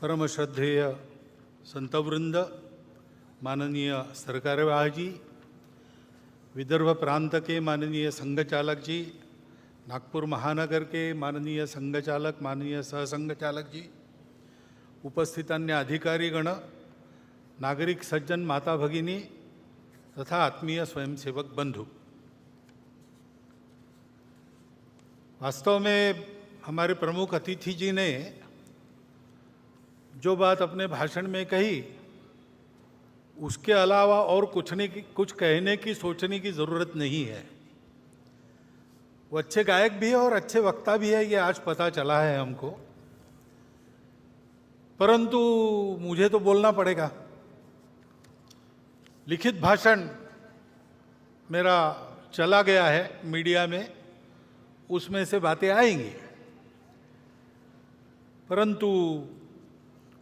परम श्रद्धेय संतवृंद, माननीय सरकारवाह जी, विदर्भ प्रांत के माननीय संघ चालक जी, नागपुर महानगर के माननीय संघ चालक, माननीय सहसंघ चालक जी, उपस्थित अन्य अधिकारीगण, नागरिक सज्जन, माता भगिनी तथा आत्मीय स्वयंसेवक बंधु, वास्तव में हमारे प्रमुख अतिथि जी ने जो बात अपने भाषण में कही, उसके अलावा और कुछ कहने की, सोचने की ज़रूरत नहीं है। वो अच्छे गायक भी है और अच्छे वक्ता भी है, ये आज पता चला है हमको। परंतु मुझे तो बोलना पड़ेगा। लिखित भाषण मेरा चला गया है मीडिया में, उसमें से बातें आएंगी, परंतु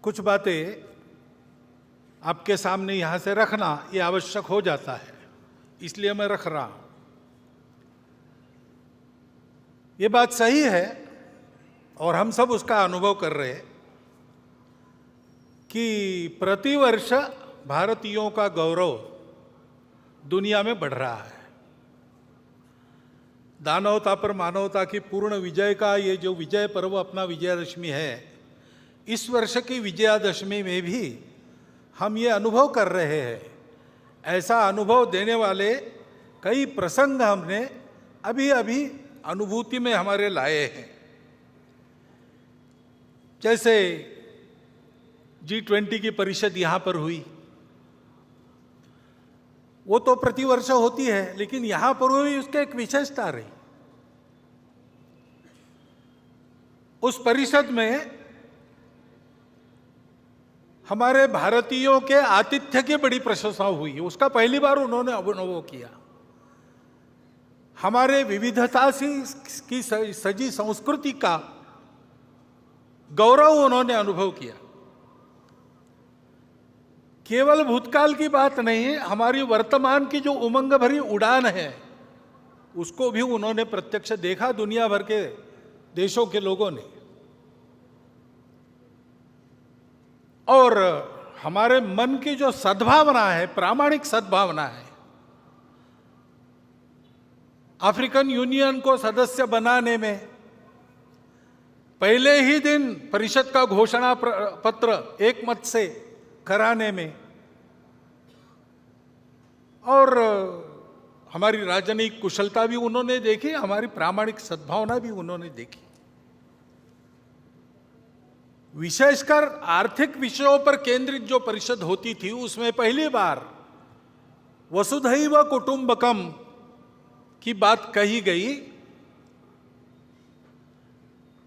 कुछ बातें आपके सामने यहाँ से रखना ये आवश्यक हो जाता है, इसलिए मैं रख रहा हूँ। ये बात सही है और हम सब उसका अनुभव कर रहे हैं कि प्रतिवर्ष भारतीयों का गौरव दुनिया में बढ़ रहा है। दानवता पर मानवता की पूर्ण विजय का ये जो विजय पर्व अपना विजयादशमी है, इस वर्ष की विजयादशमी में भी हम ये अनुभव कर रहे हैं। ऐसा अनुभव देने वाले कई प्रसंग हमने अभी अभी अनुभूति में हमारे लाए हैं। जैसे G20 की परिषद यहाँ पर हुई, वो तो प्रतिवर्ष होती है, लेकिन यहाँ पर हुई उसके एक विशेषता रही। उस परिषद में हमारे भारतीयों के आतिथ्य की बड़ी प्रशंसा हुई, उसका पहली बार उन्होंने अनुभव किया। हमारे विविधता की सजी संस्कृति का गौरव उन्होंने अनुभव किया। केवल भूतकाल की बात नहीं, हमारी वर्तमान की जो उमंग भरी उड़ान है, उसको भी उन्होंने प्रत्यक्ष देखा, दुनिया भर के देशों के लोगों ने। और हमारे मन की जो सद्भावना है, प्रामाणिक सद्भावना है, अफ्रीकन यूनियन को सदस्य बनाने में पहले ही दिन परिषद का घोषणा पत्र एक मत से कराने में, और हमारी राजनयिक कुशलता भी उन्होंने देखी, हमारी प्रामाणिक सद्भावना भी उन्होंने देखी। विशेषकर आर्थिक विषयों पर केंद्रित जो परिषद होती थी, उसमें पहली बार वसुधैव कुटुंबकम की बात कही गई।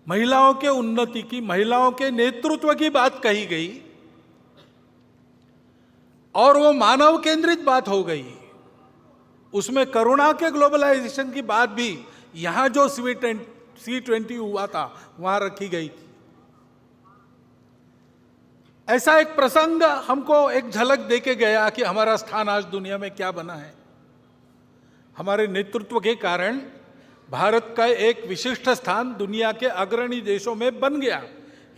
महिलाओं के उन्नति की, महिलाओं के नेतृत्व की बात कही गई, और वो मानव केंद्रित बात हो गई। उसमें करुणा के ग्लोबलाइजेशन की बात भी यहां जो C20 हुआ था वहां रखी गई थी। ऐसा एक प्रसंग हमको एक झलक देके गया कि हमारा स्थान आज दुनिया में क्या बना है। हमारे नेतृत्व के कारण भारत का एक विशिष्ट स्थान दुनिया के अग्रणी देशों में बन गया।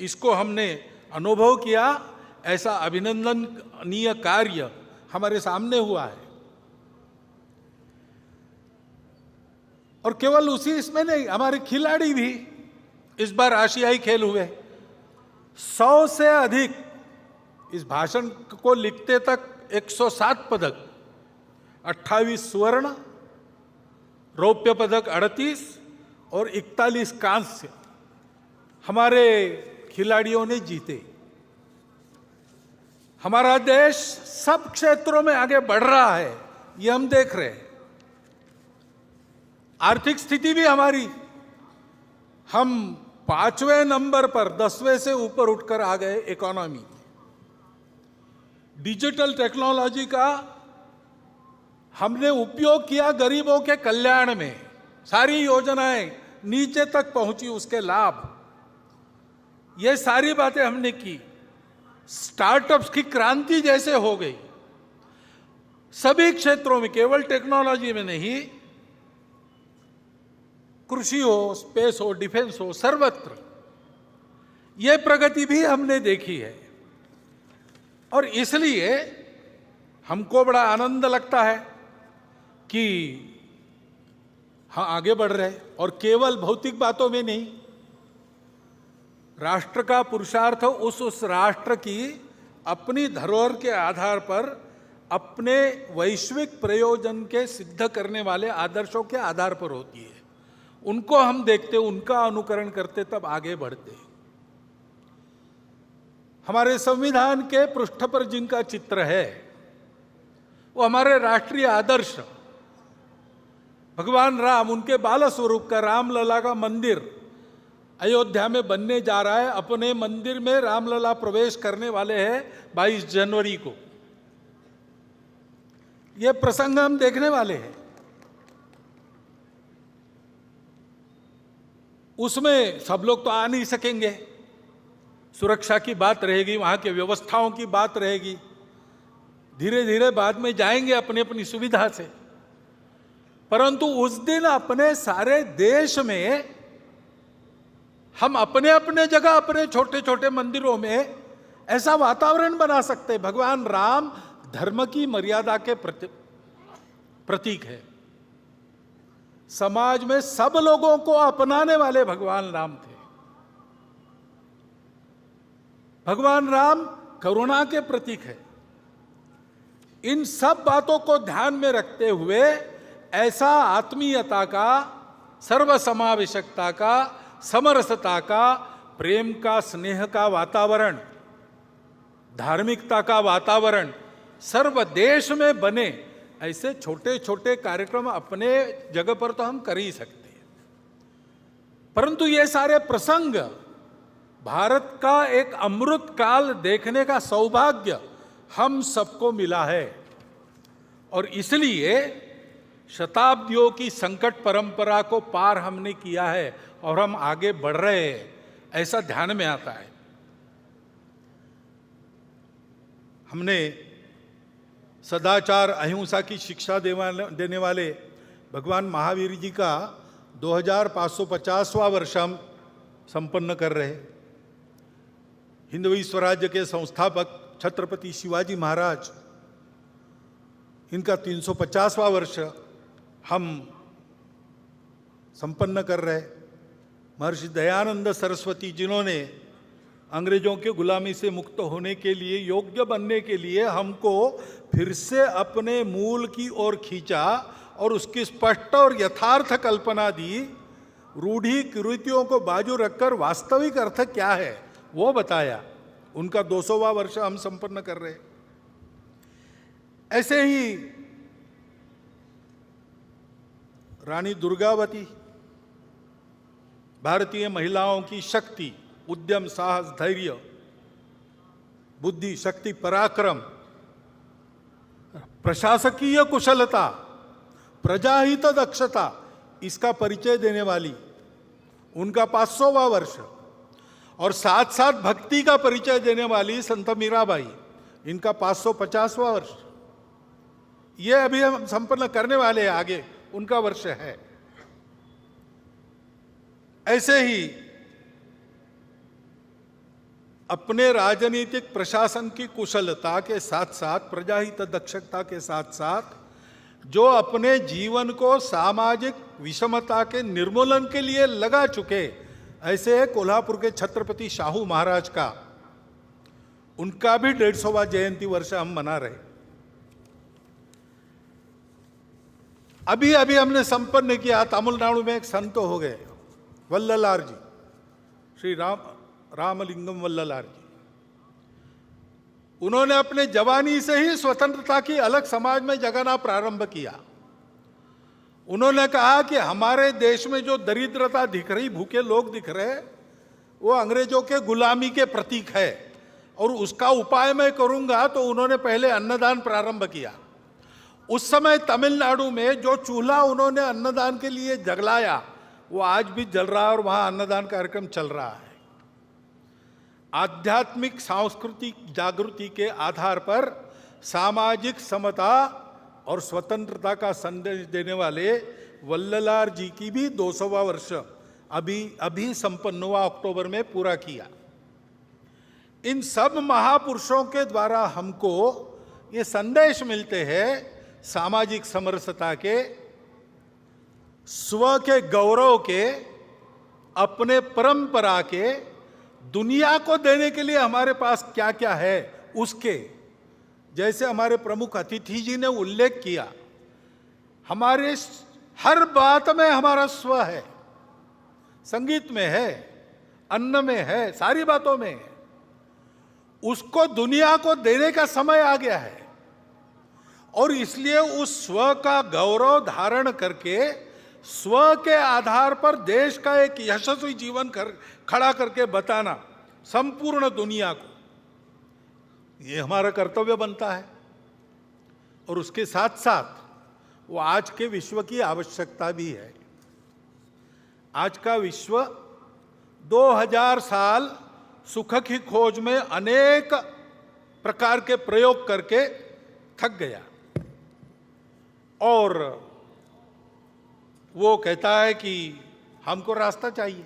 इसको हमने अनुभव किया। ऐसा अभिनंदनीय कार्य हमारे सामने हुआ है। और केवल उसी इसमें नहीं, हमारे खिलाड़ी भी इस बार आशियाई खेल हुए। 100 से अधिक, इस भाषण को लिखते तक 107 पदक, 28 स्वर्ण, रौप्य पदक 38 और 41 कांस्य हमारे खिलाड़ियों ने जीते। हमारा देश सब क्षेत्रों में आगे बढ़ रहा है, ये हम देख रहे हैं। आर्थिक स्थिति भी हमारी, हम 5वें नंबर पर 10वें से ऊपर उठकर आ गए इकोनॉमी। डिजिटल टेक्नोलॉजी का हमने उपयोग किया गरीबों के कल्याण में, सारी योजनाएं नीचे तक पहुंची, उसके लाभ, ये सारी बातें हमने की। स्टार्टअप्स की क्रांति जैसे हो गई सभी क्षेत्रों में, केवल टेक्नोलॉजी में नहीं, कृषि हो, स्पेस हो, डिफेंस हो, सर्वत्र ये प्रगति भी हमने देखी है और इसलिए हमको बड़ा आनंद लगता है कि हाँ आगे बढ़ रहे हैं। और केवल भौतिक बातों में नहीं, राष्ट्र का पुरुषार्थ उस राष्ट्र की अपनी धरोहर के आधार पर अपने वैश्विक प्रयोजन के सिद्ध करने वाले आदर्शों के आधार पर होती है। उनको हम देखते, उनका अनुकरण करते, तब आगे बढ़ते। हमारे संविधान के पृष्ठ पर जिनका चित्र है वो हमारे राष्ट्रीय आदर्श भगवान राम, उनके बाल स्वरूप का रामलला का मंदिर अयोध्या में बनने जा रहा है। अपने मंदिर में रामलला प्रवेश करने वाले हैं 22 जनवरी को। यह प्रसंग हम देखने वाले हैं। उसमें सब लोग तो आ नहीं सकेंगे, सुरक्षा की बात रहेगी, वहां के व्यवस्थाओं की बात रहेगी। धीरे धीरे बाद में जाएंगे अपनी अपनी सुविधा से। परंतु उस दिन अपने सारे देश में हम अपने अपने जगह अपने छोटे छोटे मंदिरों में ऐसा वातावरण बना सकते हैं। भगवान राम धर्म की मर्यादा के प्रतीक है। समाज में सब लोगों को अपनाने वाले भगवान राम थे। भगवान राम करुणा के प्रतीक है। इन सब बातों को ध्यान में रखते हुए ऐसा आत्मीयता का, सर्वसमावेशकता का, समरसता का, प्रेम का, स्नेह का वातावरण, धार्मिकता का वातावरण सर्व देश में बने, ऐसे छोटे छोटे कार्यक्रम अपने जगह पर तो हम कर ही सकते हैं। परंतु ये सारे प्रसंग भारत का एक अमृत काल देखने का सौभाग्य हम सबको मिला है और इसलिए शताब्दियों की संकट परंपरा को पार हमने किया है और हम आगे बढ़ रहे हैं, ऐसा ध्यान में आता है। हमने सदाचार अहिंसा की शिक्षा देने वाले भगवान महावीर जी का 2550वां वर्ष हम संपन्न कर रहे हैं। हिंदवी स्वराज्य के संस्थापक छत्रपति शिवाजी महाराज, इनका 350वां वर्ष हम संपन्न कर रहे। महर्षि दयानंद सरस्वती, जिन्होंने अंग्रेजों के गुलामी से मुक्त होने के लिए, योग्य बनने के लिए हमको फिर से अपने मूल की ओर खींचा और उसकी स्पष्ट और यथार्थ कल्पना दी। रूढ़ी कुरीतियों को बाजू रखकर वास्तविक अर्थ क्या है वो बताया। उनका 200वां वर्ष हम संपन्न कर रहे। ऐसे ही रानी दुर्गावती, भारतीय महिलाओं की शक्ति, उद्यम, साहस, धैर्य, बुद्धि, शक्ति, पराक्रम, प्रशासकीय कुशलता, प्रजाहित दक्षता, इसका परिचय देने वाली, उनका 500वां वर्ष। और साथ साथ भक्ति का परिचय देने वाली संत मीराबाई, इनका 550वां वर्ष। ये अभी हम संपन्न करने वाले हैं, आगे उनका वर्ष है। ऐसे ही अपने राजनीतिक प्रशासन की कुशलता के साथ साथ, प्रजाहित दक्षता के साथ साथ, जो अपने जीवन को सामाजिक विषमता के निर्मूलन के लिए लगा चुके, ऐसे कोल्हापुर के छत्रपति शाहू महाराज का, उनका भी 150वां जयंती वर्ष हम मना रहे। अभी अभी हमने संपन्न किया, तमिलनाडु में एक संत हो गए, वल्ललार जी, श्री रामलिंगम वल्ललार जी। उन्होंने अपने जवानी से ही स्वतंत्रता की अलग समाज में जगाना प्रारंभ किया। उन्होंने कहा कि हमारे देश में जो दरिद्रता दिख रही, भूखे लोग दिख रहे, वो अंग्रेजों के गुलामी के प्रतीक है और उसका उपाय मैं करूंगा। तो उन्होंने पहले अन्नदान प्रारंभ किया। उस समय तमिलनाडु में जो चूल्हा उन्होंने अन्नदान के लिए जलाया, वो आज भी जल रहा है और वहां अन्नदान कार्यक्रम चल रहा है। आध्यात्मिक सांस्कृतिक जागृति के आधार पर सामाजिक समता और स्वतंत्रता का संदेश देने वाले वल्ललार जी की भी 200वां वर्ष अभी संपन्न हुआ, अक्टूबर में पूरा किया। इन सब महापुरुषों के द्वारा हमको ये संदेश मिलते हैं सामाजिक समरसता के, स्व के गौरव के, अपने परंपरा के, दुनिया को देने के लिए हमारे पास क्या क्या है उसके। जैसे हमारे प्रमुख अतिथि जी ने उल्लेख किया, हमारे हर बात में हमारा स्व है, संगीत में है, अन्न में है, सारी बातों में है। उसको दुनिया को देने का समय आ गया है और इसलिए उस स्व का गौरव धारण करके स्व के आधार पर देश का एक यशस्वी जीवन खड़ा करके बताना संपूर्ण दुनिया को, ये हमारा कर्तव्य बनता है। और उसके साथ साथ वो आज के विश्व की आवश्यकता भी है। आज का विश्व 2000 साल सुख की खोज में अनेक प्रकार के प्रयोग करके थक गया और वो कहता है कि हमको रास्ता चाहिए,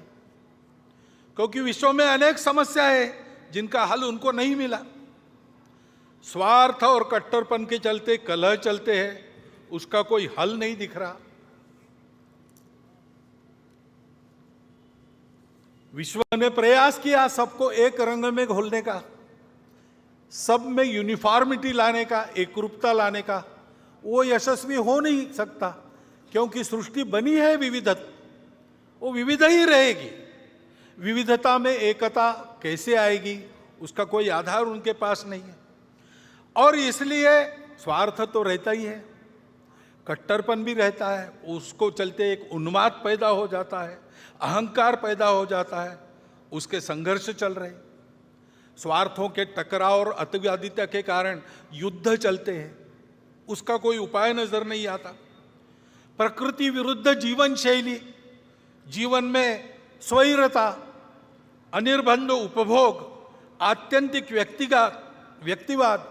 क्योंकि विश्व में अनेक समस्याएं जिनका हल उनको नहीं मिला। स्वार्थ और कट्टरपन के चलते कलह चलते हैं, उसका कोई हल नहीं दिख रहा। विश्व ने प्रयास किया सबको एक रंग में घोलने का, सब में यूनिफॉर्मिटी लाने का, एकरूपता लाने का। वो यशस्वी हो नहीं सकता, क्योंकि सृष्टि बनी है विविधता, वो विविध ही रहेगी। विविधता में एकता कैसे आएगी, उसका कोई आधार उनके पास नहीं है। और इसलिए स्वार्थ तो रहता ही है, कट्टरपन भी रहता है, उसको चलते एक उन्माद पैदा हो जाता है, अहंकार पैदा हो जाता है, उसके संघर्ष चल रहे। स्वार्थों के टकराव और अतिवादिता के कारण युद्ध चलते हैं, उसका कोई उपाय नजर नहीं आता। प्रकृति विरुद्ध जीवन शैली, जीवन में स्वैरता, अनिर्बंध उपभोग, आत्यंतिक व्यक्तिवाद,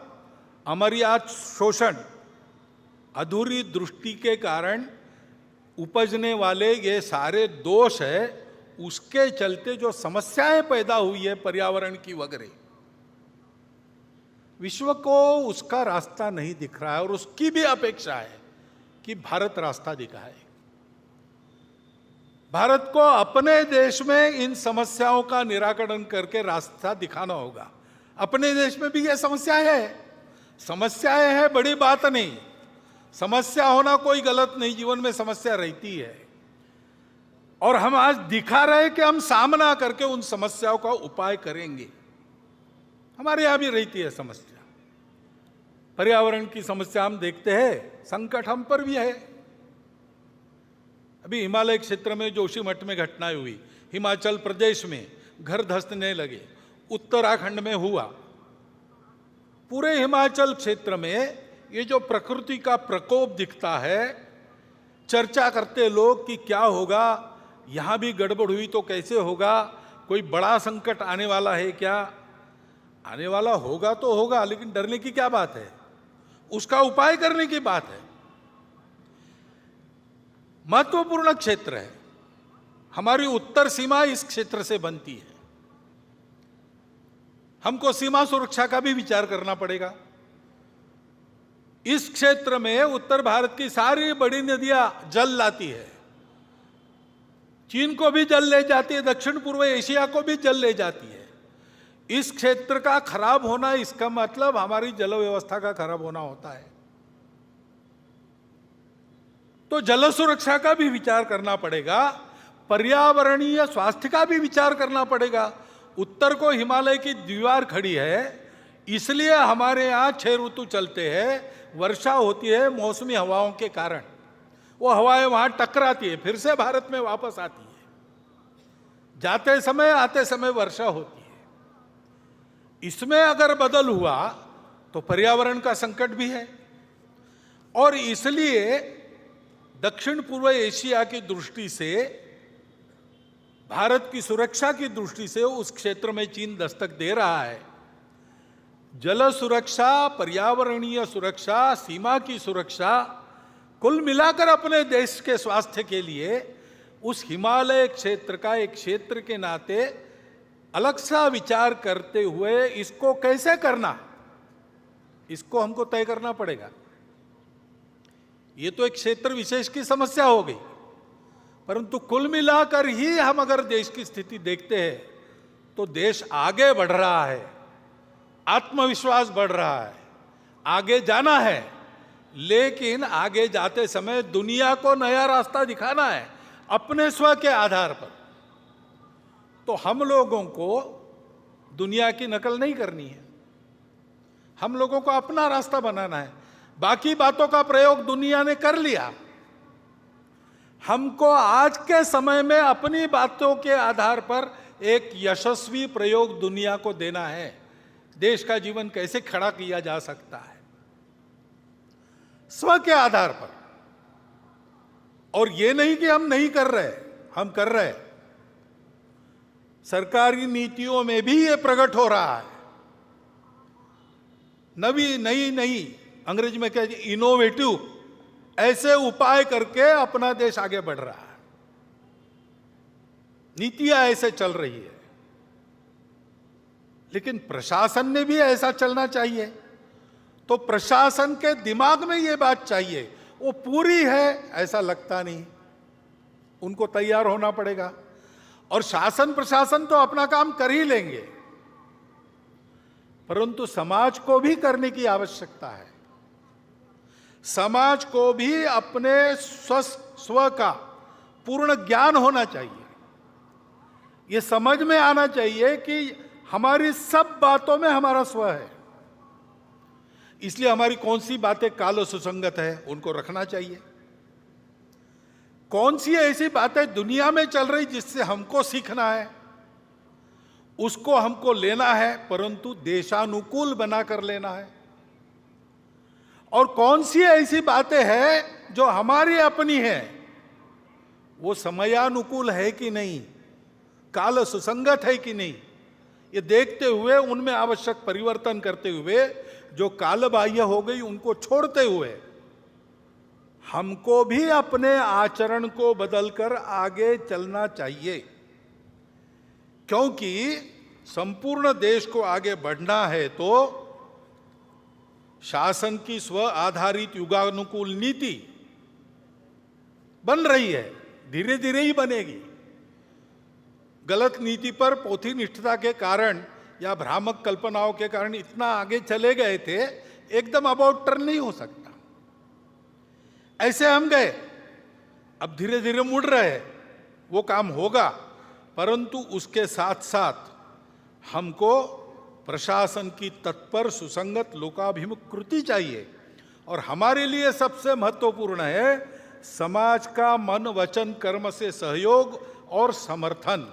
अमर्याद शोषण, अधूरी दृष्टि के कारण उपजने वाले ये सारे दोष है, उसके चलते जो समस्याएं पैदा हुई है पर्यावरण की वगैरह, विश्व को उसका रास्ता नहीं दिख रहा है और उसकी भी अपेक्षा है कि भारत रास्ता दिखाए। भारत को अपने देश में इन समस्याओं का निराकरण करके रास्ता दिखाना होगा। अपने देश में भी ये समस्याएं हैं, बड़ी बात नहीं। समस्या होना कोई गलत नहीं, जीवन में समस्या रहती है और हम आज दिखा रहे कि हम सामना करके उन समस्याओं का उपाय करेंगे। हमारे यहां भी रहती है समस्या, पर्यावरण की समस्या हम देखते हैं, संकट हम पर भी है। अभी हिमालय क्षेत्र में जोशीमठ में घटनाएं हुई, हिमाचल प्रदेश में घर धंसने लगे, उत्तराखंड में हुआ। पूरे हिमाचल क्षेत्र में ये जो प्रकृति का प्रकोप दिखता है, चर्चा करते लोग कि क्या होगा, यहां भी गड़बड़ हुई तो कैसे होगा, कोई बड़ा संकट आने वाला है क्या? आने वाला होगा तो होगा, लेकिन डरने की क्या बात है, उसका उपाय करने की बात है। महत्वपूर्ण क्षेत्र है, हमारी उत्तर सीमा इस क्षेत्र से बनती है। हमको सीमा सुरक्षा का भी विचार करना पड़ेगा। इस क्षेत्र में उत्तर भारत की सारी बड़ी नदियां जल लाती है, चीन को भी जल ले जाती है, दक्षिण पूर्व एशिया को भी जल ले जाती है। इस क्षेत्र का खराब होना, इसका मतलब हमारी जल व्यवस्था का खराब होना होता है। तो जल सुरक्षा का भी विचार करना पड़ेगा, पर्यावरणीय स्वास्थ्य का भी विचार करना पड़ेगा। उत्तर को हिमालय की दीवार खड़ी है, इसलिए हमारे यहाँ 6 ऋतु चलते हैं। वर्षा होती है मौसमी हवाओं के कारण, वो हवाएं वहां टकराती है, फिर से भारत में वापस आती है। जाते समय आते समय वर्षा होती है। इसमें अगर बदल हुआ तो पर्यावरण का संकट भी है और इसलिए दक्षिण पूर्व एशिया की दृष्टि से, भारत की सुरक्षा की दृष्टि से उस क्षेत्र में चीन दस्तक दे रहा है। जल सुरक्षा, पर्यावरणीय सुरक्षा, सीमा की सुरक्षा, कुल मिलाकर अपने देश के स्वास्थ्य के लिए उस हिमालय क्षेत्र का एक क्षेत्र के नाते अलग सा विचार करते हुए इसको कैसे करना, इसको हमको तय करना पड़ेगा। ये तो एक क्षेत्र विशेष की समस्या हो गई, परंतु कुल मिलाकर ही हम अगर देश की स्थिति देखते हैं तो देश आगे बढ़ रहा है, आत्मविश्वास बढ़ रहा है, आगे जाना है, लेकिन आगे जाते समय दुनिया को नया रास्ता दिखाना है अपने स्व के आधार पर। तो हम लोगों को दुनिया की नकल नहीं करनी है, हम लोगों को अपना रास्ता बनाना है। बाकी बातों का प्रयोग दुनिया ने कर लिया, हमको आज के समय में अपनी बातों के आधार पर एक यशस्वी प्रयोग दुनिया को देना है। देश का जीवन कैसे खड़ा किया जा सकता है स्व के आधार पर। और ये नहीं कि हम नहीं कर रहे, हम कर रहे हैं। सरकारी नीतियों में भी ये प्रकट हो रहा है। नई अंग्रेजी में क्या, इनोवेटिव ऐसे उपाय करके अपना देश आगे बढ़ रहा है। नीतियां ऐसे चल रही है, लेकिन प्रशासन ने भी ऐसा चलना चाहिए। तो प्रशासन के दिमाग में ये बात चाहिए, वो पूरी है ऐसा लगता नहीं, उनको तैयार होना पड़ेगा। और शासन प्रशासन तो अपना काम कर ही लेंगे, परंतु समाज को भी करने की आवश्यकता है। समाज को भी अपने स्व का पूर्ण ज्ञान होना चाहिए। ये समझ में आना चाहिए कि हमारी सब बातों में हमारा स्व है, इसलिए हमारी कौन सी बातें काल सुसंगत है उनको रखना चाहिए। कौन सी ऐसी बातें दुनिया में चल रही जिससे हमको सीखना है, उसको हमको लेना है, परंतु देशानुकूल बनाकर लेना है। और कौन सी ऐसी बातें हैं जो हमारी अपनी है, वो समयानुकूल है कि नहीं, काल सुसंगत है कि नहीं, ये देखते हुए उनमें आवश्यक परिवर्तन करते हुए, जो काल बाह्य हो गई उनको छोड़ते हुए हमको भी अपने आचरण को बदलकर आगे चलना चाहिए। क्योंकि संपूर्ण देश को आगे बढ़ना है तो शासन की स्व आधारित युगानुकूल नीति बन रही है, धीरे धीरे ही बनेगी। गलत नीति पर पोथी निष्ठता के कारण या भ्रामक कल्पनाओं के कारण इतना आगे चले गए थे, एकदम अबाउट टर्न नहीं हो सकता। ऐसे हम गए, अब धीरे धीरे मुड़ रहे हैं, वो काम होगा, परंतु उसके साथ साथ हमको प्रशासन की तत्पर सुसंगत लोकाभिमुख कृति चाहिए। और हमारे लिए सबसे महत्वपूर्ण है समाज का मन वचन कर्म से सहयोग और समर्थन।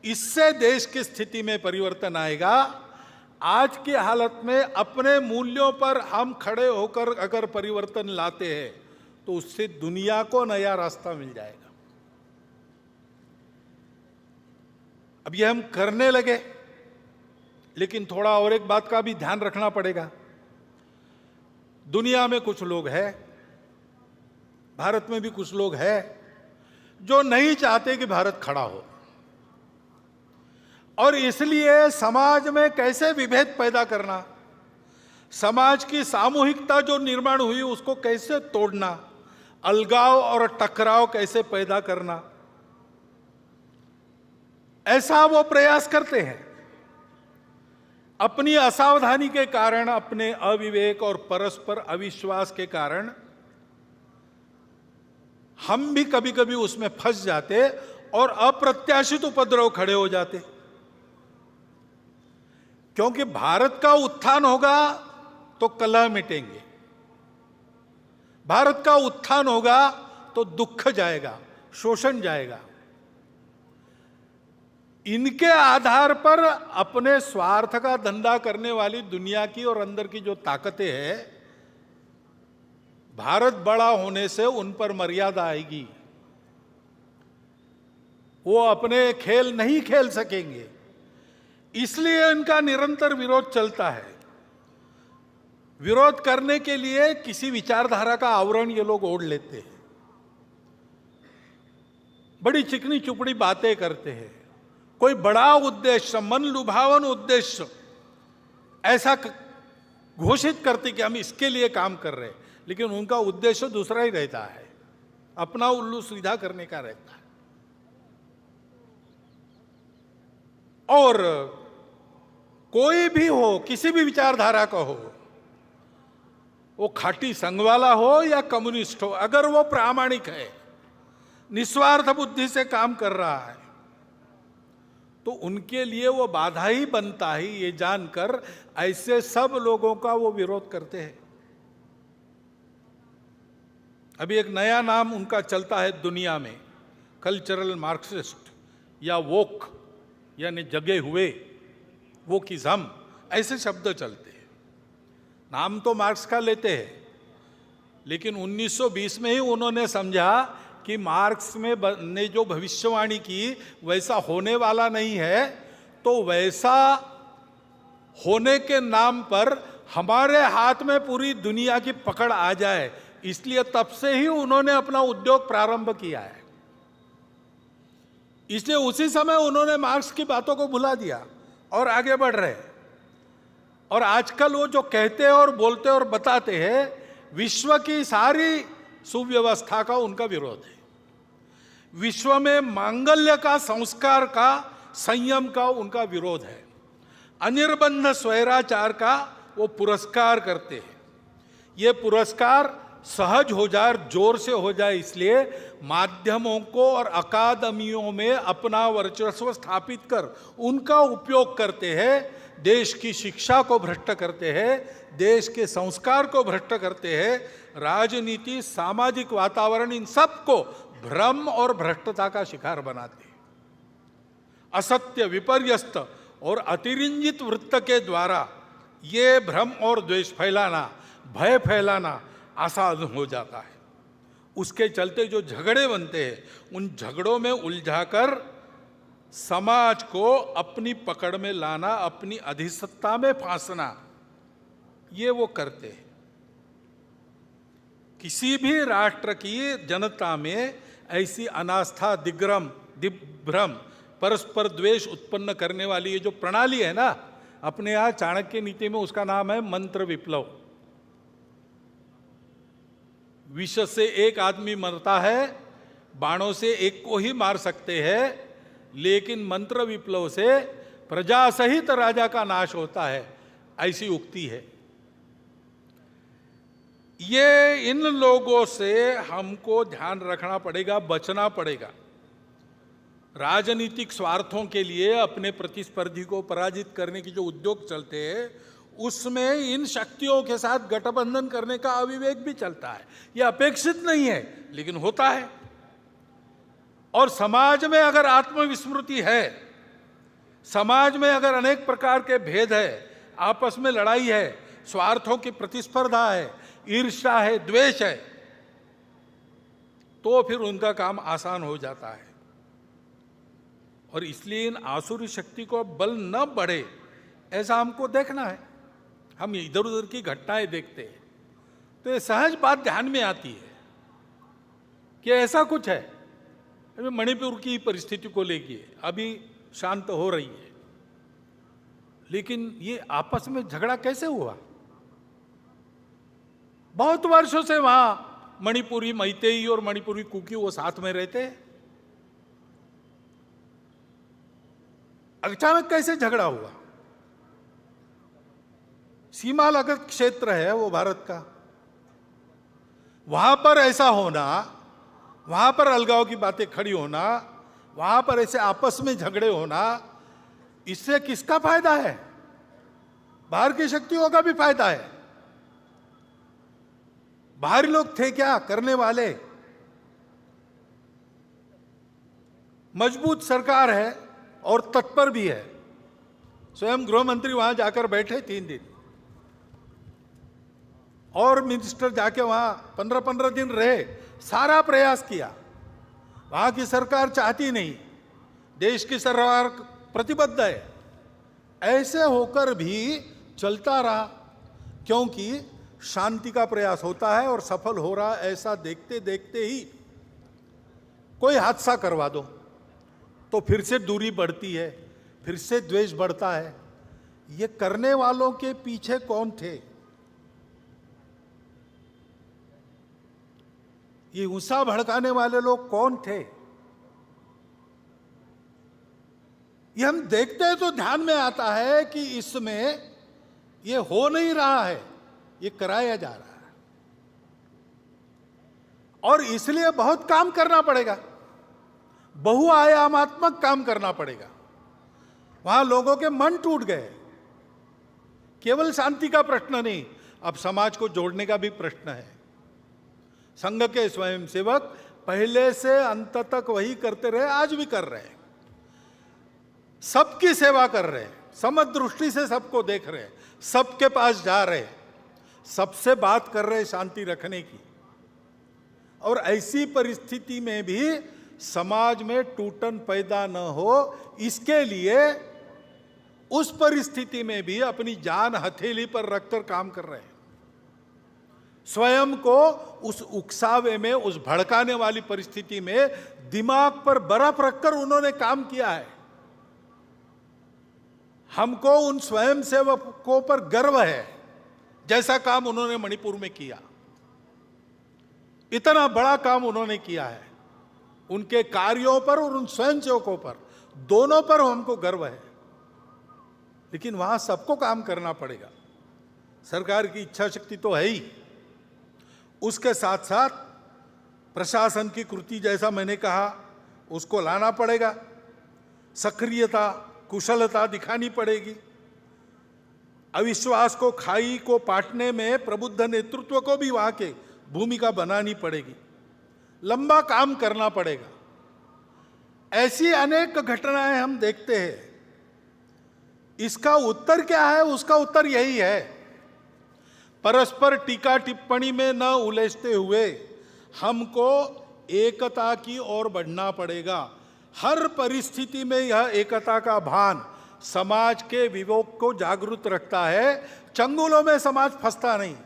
इससे देश की स्थिति में परिवर्तन आएगा। आज की हालत में अपने मूल्यों पर हम खड़े होकर अगर परिवर्तन लाते हैं तो उससे दुनिया को नया रास्ता मिल जाएगा। अब ये हम करने लगे, लेकिन थोड़ा और एक बात का भी ध्यान रखना पड़ेगा। दुनिया में कुछ लोग हैं, भारत में भी कुछ लोग हैं जो नहीं चाहते कि भारत खड़ा हो, और इसलिए समाज में कैसे विभेद पैदा करना, समाज की सामूहिकता जो निर्माण हुई उसको कैसे तोड़ना, अलगाव और टकराव कैसे पैदा करना, ऐसा वो प्रयास करते हैं। अपनी असावधानी के कारण, अपने अविवेक और परस्पर अविश्वास के कारण हम भी कभी कभी उसमें फंस जाते और अप्रत्याशित उपद्रव खड़े हो जाते। क्योंकि भारत का उत्थान होगा तो कलह मिटेंगे, भारत का उत्थान होगा तो दुख जाएगा, शोषण जाएगा। इनके आधार पर अपने स्वार्थ का धंधा करने वाली दुनिया की और अंदर की जो ताकतें हैं, भारत बड़ा होने से उन पर मर्यादा आएगी, वो अपने खेल नहीं खेल सकेंगे। इसलिए इनका निरंतर विरोध चलता है। विरोध करने के लिए किसी विचारधारा का आवरण ये लोग ओढ़ लेते हैं, बड़ी चिकनी चुपड़ी बातें करते हैं, कोई बड़ा उद्देश्य, मन लुभावन उद्देश्य ऐसा घोषित करते कि हम इसके लिए काम कर रहे हैं, लेकिन उनका उद्देश्य दूसरा ही रहता है, अपना उल्लू सीधा करने का रहता है। और कोई भी हो, किसी भी विचारधारा का हो, वो खाटी संघ वाला हो या कम्युनिस्ट हो, अगर वो प्रामाणिक है, निस्वार्थ बुद्धि से काम कर रहा है, तो उनके लिए वो बाधा ही बनता है। ये जानकर ऐसे सब लोगों का वो विरोध करते हैं। अभी एक नया नाम उनका चलता है दुनिया में, कल्चरल मार्क्सिस्ट या वोक, यानी जगे हुए, वोकिज्म, ऐसे शब्द चलते हैं। नाम तो मार्क्स का लेते हैं, लेकिन 1920 में ही उन्होंने समझा कि मार्क्स ने जो भविष्यवाणी की वैसा होने वाला नहीं है, तो वैसा होने के नाम पर हमारे हाथ में पूरी दुनिया की पकड़ आ जाए, इसलिए तब से ही उन्होंने अपना उद्योग प्रारंभ किया है। इसलिए उसी समय उन्होंने मार्क्स की बातों को भुला दिया और आगे बढ़ रहे हैं। और आजकल वो जो कहते हैं और बोलते और बताते हैं, विश्व की सारी सुव्यवस्था का उनका विरोध है। विश्व में मांगल्य का, संस्कार का, संयम का उनका विरोध है। अनिर्बंध स्वैराचार का वो पुरस्कार करते हैं। ये पुरस्कार सहज हो जाए, जोर से हो जाए, इसलिए माध्यमों को और अकादमियों में अपना वर्चस्व स्थापित कर उनका उपयोग करते हैं। देश की शिक्षा को भ्रष्ट करते हैं, देश के संस्कार को भ्रष्ट करते हैं, राजनीति, सामाजिक वातावरण, इन सब को भ्रम और भ्रष्टता का शिकार बनाते हैं। असत्य, विपर्यस्त और अतिरंजित वृत्त के द्वारा ये भ्रम और द्वेष फैलाना, भय फैलाना आसान हो जाता है। उसके चलते जो झगड़े बनते हैं, उन झगड़ों में उलझाकर समाज को अपनी पकड़ में लाना, अपनी अधिसत्ता में फांसना, ये वो करते हैं। किसी भी राष्ट्र की जनता में ऐसी अनास्था, दिग्भ्रम, परस्पर द्वेष उत्पन्न करने वाली ये जो प्रणाली है ना, अपने यहाँ चाणक्य नीति में उसका नाम है मंत्र विप्लव। विष से एक आदमी मरता है, बाणों से एक को ही मार सकते हैं, लेकिन मंत्र विप्लव से प्रजा सहित राजा का नाश होता है, ऐसी उक्ति है। ये इन लोगों से हमको ध्यान रखना पड़ेगा, बचना पड़ेगा। राजनीतिक स्वार्थों के लिए अपने प्रतिस्पर्धी को पराजित करने की जो उद्योग चलते हैं, उसमें इन शक्तियों के साथ गठबंधन करने का अविवेक भी चलता है। यह अपेक्षित नहीं है, लेकिन होता है। और समाज में अगर आत्मविस्मृति है, समाज में अगर अनेक प्रकार के भेद है, आपस में लड़ाई है, स्वार्थों की प्रतिस्पर्धा है, ईर्ष्या है, द्वेष है, तो फिर उनका काम आसान हो जाता है। और इसलिए इन आसुरी शक्ति को बल न बढ़े, ऐसा हमको देखना है। हम इधर उधर की घटनाएं देखते हैं तो ये सहज बात ध्यान में आती है कि ऐसा कुछ है। अभी मणिपुर की परिस्थिति को लेके अभी शांत हो रही है, लेकिन ये आपस में झगड़ा कैसे हुआ? बहुत वर्षों से वहां मणिपुरी मैतेई और मणिपुरी कुकी वो साथ में रहते हैं, अचानक कैसे झगड़ा हुआ? सीमा लगत क्षेत्र है वो भारत का, वहां पर ऐसा होना, वहां पर अलगाव की बातें खड़ी होना, वहां पर ऐसे आपस में झगड़े होना, इससे किसका फायदा है? बाहर की शक्तियों का भी फायदा है। बाहरी लोग थे क्या करने वाले? मजबूत सरकार है और तत्पर भी है। स्वयं गृह मंत्री वहां जाकर बैठे 3 दिन, और मिनिस्टर जाके वहां 15-15 दिन रहे, सारा प्रयास किया। वहां की सरकार चाहती नहीं, देश की सरकार प्रतिबद्ध है। ऐसे होकर भी चलता रहा, क्योंकि शांति का प्रयास होता है और सफल हो रहा, ऐसा देखते देखते ही कोई हादसा करवा दो, तो फिर से दूरी बढ़ती है, फिर से द्वेष बढ़ता है। ये करने वालों के पीछे कौन थे? ये गुस्सा भड़काने वाले लोग कौन थे? ये हम देखते हैं तो ध्यान में आता है कि इसमें ये हो नहीं रहा है, ये कराया जा रहा है, और इसलिए बहुत काम करना पड़ेगा, बहुआयामात्मक काम करना पड़ेगा। वहां लोगों के मन टूट गए। केवल शांति का प्रश्न नहीं, अब समाज को जोड़ने का भी प्रश्न है। संघ के स्वयंसेवक पहले से अंत तक वही करते रहे, आज भी कर रहे हैं। सबकी सेवा कर रहे हैं, समदृष्टि से सबको देख रहे हैं, सबके पास जा रहे हैं, सबसे बात कर रहे हैं शांति रखने की। और ऐसी परिस्थिति में भी समाज में टूटन पैदा न हो, इसके लिए उस परिस्थिति में भी अपनी जान हथेली पर रखकर काम कर रहे हैं। स्वयं को उस उकसावे में, उस भड़काने वाली परिस्थिति में दिमाग पर बर्फ रखकर उन्होंने काम किया है। हमको उन स्वयंसेवकों पर गर्व है, जैसा काम उन्होंने मणिपुर में किया। इतना बड़ा काम उन्होंने किया है। उनके कार्यों पर और उन स्वयंसेवकों पर, दोनों पर हमको गर्व है। लेकिन वहां सबको काम करना पड़ेगा। सरकार की इच्छा शक्ति तो है ही, उसके साथ साथ प्रशासन की कृति, जैसा मैंने कहा, उसको लाना पड़ेगा। सक्रियता, कुशलता दिखानी पड़ेगी। अविश्वास को, खाई को पाटने में प्रबुद्ध नेतृत्व को भी वहां के भूमिका बनानी पड़ेगी। लंबा काम करना पड़ेगा। ऐसी अनेक घटनाएं हम देखते हैं। इसका उत्तर क्या है? उसका उत्तर यही है, परस्पर टीका टिप्पणी में न उलझते हुए हमको एकता की ओर बढ़ना पड़ेगा। हर परिस्थिति में यह एकता का भान समाज के विवेक को जागरूक रखता है। चंगुलों में समाज फंसता नहीं,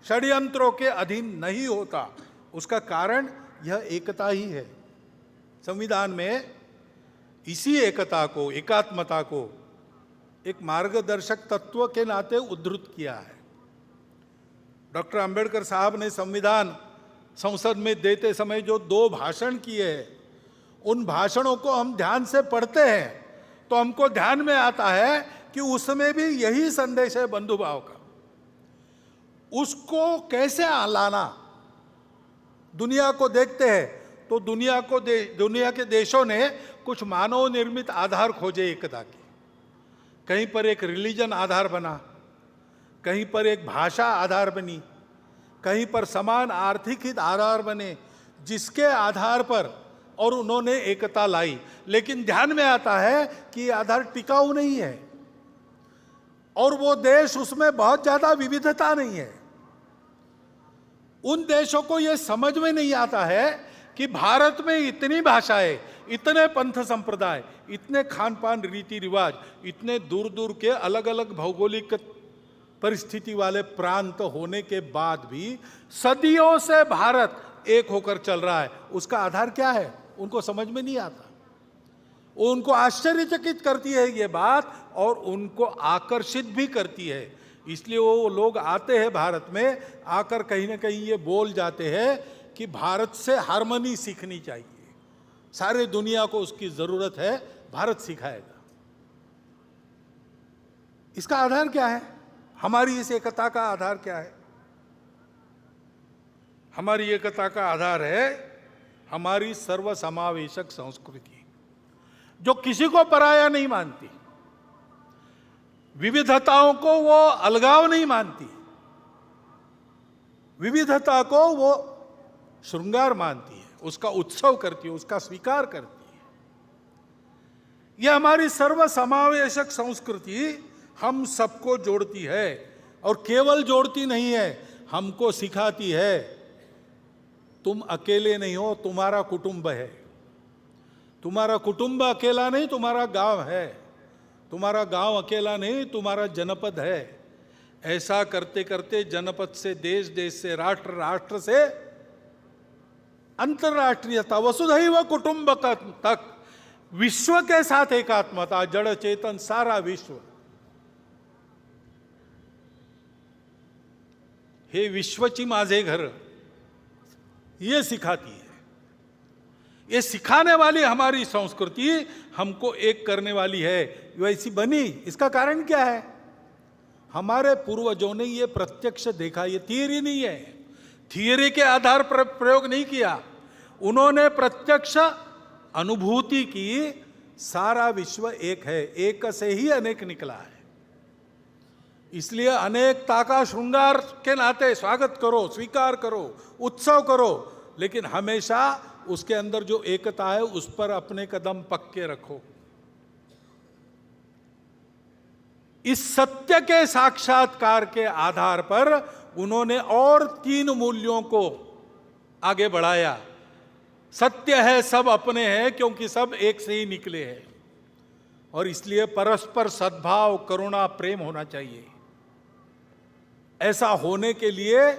षड्यंत्रों के अधीन नहीं होता। उसका कारण यह एकता ही है। संविधान में इसी एकता को, एकात्मता को एक मार्गदर्शक तत्व के नाते उद्धृत किया है। डॉक्टर अंबेडकर साहब ने संविधान संसद में देते समय जो 2 भाषण किए हैं, उन भाषणों को हम ध्यान से पढ़ते हैं तो हमको ध्यान में आता है कि उसमें भी यही संदेश है बंधुभाव का। उसको कैसे लाना? दुनिया को देखते हैं तो दुनिया के देशों ने कुछ मानव निर्मित आधार खोजे एकता के। कहीं पर एक रिलीजन आधार बना, कहीं पर एक भाषा आधार बनी, कहीं पर समान आर्थिक हित आधार बने, जिसके आधार पर और उन्होंने एकता लाई। लेकिन ध्यान में आता है कि ये आधार टिकाऊ नहीं है, और वो देश, उसमें बहुत ज्यादा विविधता नहीं है। उन देशों को यह समझ में नहीं आता है कि भारत में इतनी भाषाएं, इतने पंथ संप्रदाय, इतने खान पान रीति रिवाज, इतने दूर दूर के अलग अलग भौगोलिक परिस्थिति वाले प्रांत होने के बाद भी सदियों से भारत एक होकर चल रहा है। उसका आधार क्या है? उनको समझ में नहीं आता। उनको आश्चर्यचकित करती है ये बात, और उनको आकर्षित भी करती है। इसलिए वो लोग आते हैं भारत में, आकर कहीं ना कहीं ये बोल जाते हैं कि भारत से हार्मनी सीखनी चाहिए, सारे दुनिया को उसकी जरूरत है, भारत सिखाएगा। इसका आधार क्या है? हमारी इस एकता का आधार क्या है? हमारी एकता का आधार है हमारी सर्वसमावेशक संस्कृति, जो किसी को पराया नहीं मानती, विविधताओं को वो अलगाव नहीं मानती, विविधता को वो श्रृंगार मानती है, उसका उत्सव करती है, उसका स्वीकार करती है। यह हमारी सर्वसमावेशक संस्कृति हम सबको जोड़ती है, और केवल जोड़ती नहीं है, हमको सिखाती है तुम अकेले नहीं हो, तुम्हारा कुटुंब है। तुम्हारा कुटुंब अकेला नहीं, तुम्हारा गांव है। तुम्हारा गांव अकेला नहीं, तुम्हारा जनपद है। ऐसा करते करते जनपद से देश, देश से राष्ट्र, राष्ट्र से अंतर्राष्ट्रीयता, वसुधैव कुटुंबकम तक विश्व के साथ एकात्मता, जड़ चेतन सारा विश्व, हे विश्वची माझे घर, ये सिखाती है। ये सिखाने वाली हमारी संस्कृति हमको एक करने वाली है, वैसी बनी। इसका कारण क्या है? हमारे पूर्वजों ने ये प्रत्यक्ष देखा, ये थियरी नहीं है, थियरी के आधार पर प्रयोग नहीं किया, उन्होंने प्रत्यक्ष अनुभूति की, सारा विश्व एक है, एक से ही अनेक निकला है। इसलिए अनेकता का श्रृंगार के नाते स्वागत करो, स्वीकार करो, उत्सव करो, लेकिन हमेशा उसके अंदर जो एकता है उस पर अपने कदम पक्के रखो। इस सत्य के साक्षात्कार के आधार पर उन्होंने और 3 मूल्यों को आगे बढ़ाया। सत्य है, सब अपने हैं, क्योंकि सब एक से ही निकले हैं, और इसलिए परस्पर सद्भाव, करुणा, प्रेम होना चाहिए। ऐसा होने के लिए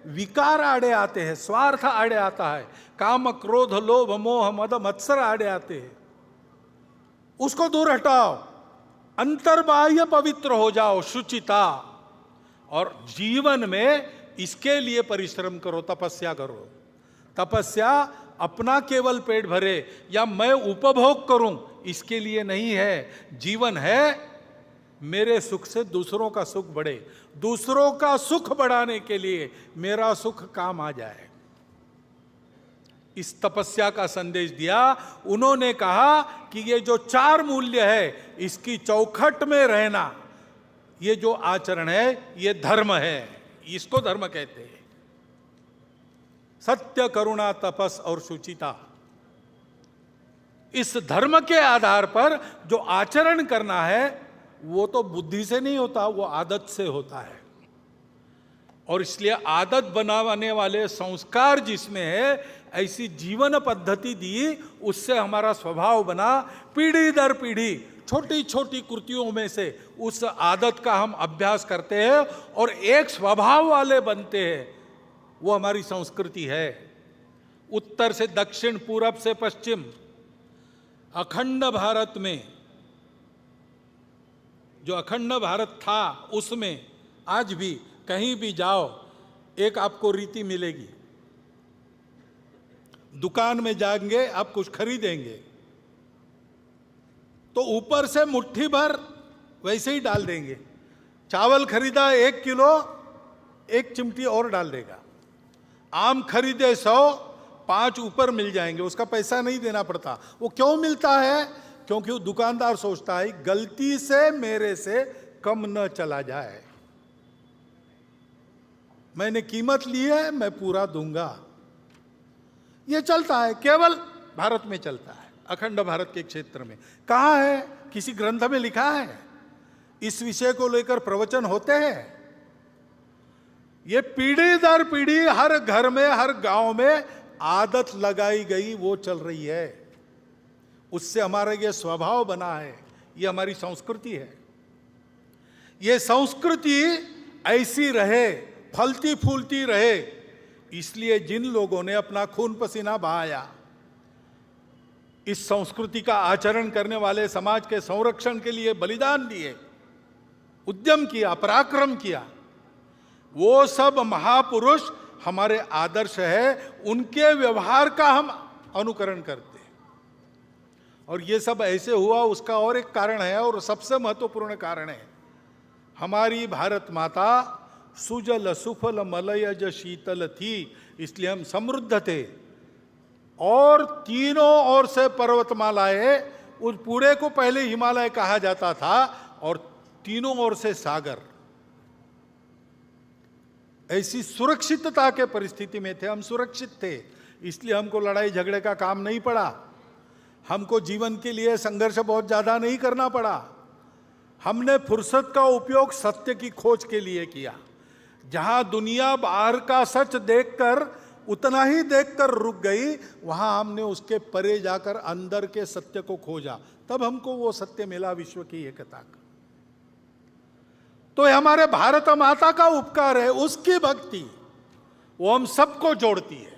विकार आड़े आते हैं, स्वार्थ आड़े आता है, काम, क्रोध, लोभ, मोह, मद, मत्सर आड़े आते हैं। उसको दूर हटाओ, अंतर्बाह्य पवित्र हो जाओ, शुचिता, और जीवन में इसके लिए परिश्रम करो, तपस्या करो। तपस्या अपना केवल पेट भरे या मैं उपभोग करूं, इसके लिए नहीं है। जीवन है मेरे सुख से दूसरों का सुख बढ़े, दूसरों का सुख बढ़ाने के लिए मेरा सुख काम आ जाए। इस तपस्या का संदेश दिया। उन्होंने कहा कि ये जो 4 मूल्य है, इसकी चौखट में रहना, ये जो आचरण है, ये धर्म है, इसको धर्म कहते हैं। सत्य, करुणा, तपस और शुचिता। इस धर्म के आधार पर जो आचरण करना है वो तो बुद्धि से नहीं होता, वो आदत से होता है। और इसलिए आदत बनाने वाले संस्कार जिसमें है, ऐसी जीवन पद्धति दी, उससे हमारा स्वभाव बना। पीढ़ी दर पीढ़ी छोटी छोटी कृतियों में से उस आदत का हम अभ्यास करते हैं और एक स्वभाव वाले बनते हैं। वो हमारी संस्कृति है। उत्तर से दक्षिण, पूरब से पश्चिम, अखंड भारत में, जो अखंड भारत था, उसमें आज भी कहीं भी जाओ एक आपको रीति मिलेगी। दुकान में जाएंगे, आप कुछ खरीदेंगे तो ऊपर से मुट्ठी भर वैसे ही डाल देंगे। चावल खरीदा 1 किलो, 1 चिमटी और डाल देगा। आम खरीदे 100, 5 ऊपर मिल जाएंगे, उसका पैसा नहीं देना पड़ता। वो क्यों मिलता है? क्योंकि वो दुकानदार सोचता है गलती से मेरे से कम न चला जाए, मैंने कीमत ली है, मैं पूरा दूंगा। ये चलता है, केवल भारत में चलता है, अखंड भारत के क्षेत्र में। कहाँ है? किसी ग्रंथ में लिखा है? इस विषय को लेकर प्रवचन होते हैं? ये पीढ़ी दर पीढ़ी हर घर में, हर गांव में आदत लगाई गई, वो चल रही है। उससे हमारा ये स्वभाव बना है, ये हमारी संस्कृति है। ये संस्कृति ऐसी रहे, फलती फूलती रहे, इसलिए जिन लोगों ने अपना खून पसीना बहाया, इस संस्कृति का आचरण करने वाले समाज के संरक्षण के लिए बलिदान दिए, उद्यम किया, पराक्रम किया, वो सब महापुरुष हमारे आदर्श है। उनके व्यवहार का हम अनुकरण करते हैं। और ये सब ऐसे हुआ, उसका और एक कारण है, और सबसे महत्वपूर्ण कारण है, हमारी भारत माता सुजल सुफल मलयज शीतल थी, इसलिए हम समृद्ध थे। और तीनों ओर से पर्वतमालाएं, उस पूरे को पहले हिमालय कहा जाता था, और तीनों ओर से सागर। ऐसी सुरक्षितता के परिस्थिति में थे, हम सुरक्षित थे, इसलिए हमको लड़ाई झगड़े का काम नहीं पड़ा, हमको जीवन के लिए संघर्ष बहुत ज्यादा नहीं करना पड़ा। हमने फुर्सत का उपयोग सत्य की खोज के लिए किया। जहां दुनिया बाहर का सच देखकर उतना ही देखकर रुक गई, वहां हमने उसके परे जाकर अंदर के सत्य को खोजा, तब हमको वो सत्य मिला, विश्व की एकता का। तो हमारे भारत माता का उपकार है, उसकी भक्ति, वो हम सबको जोड़ती है।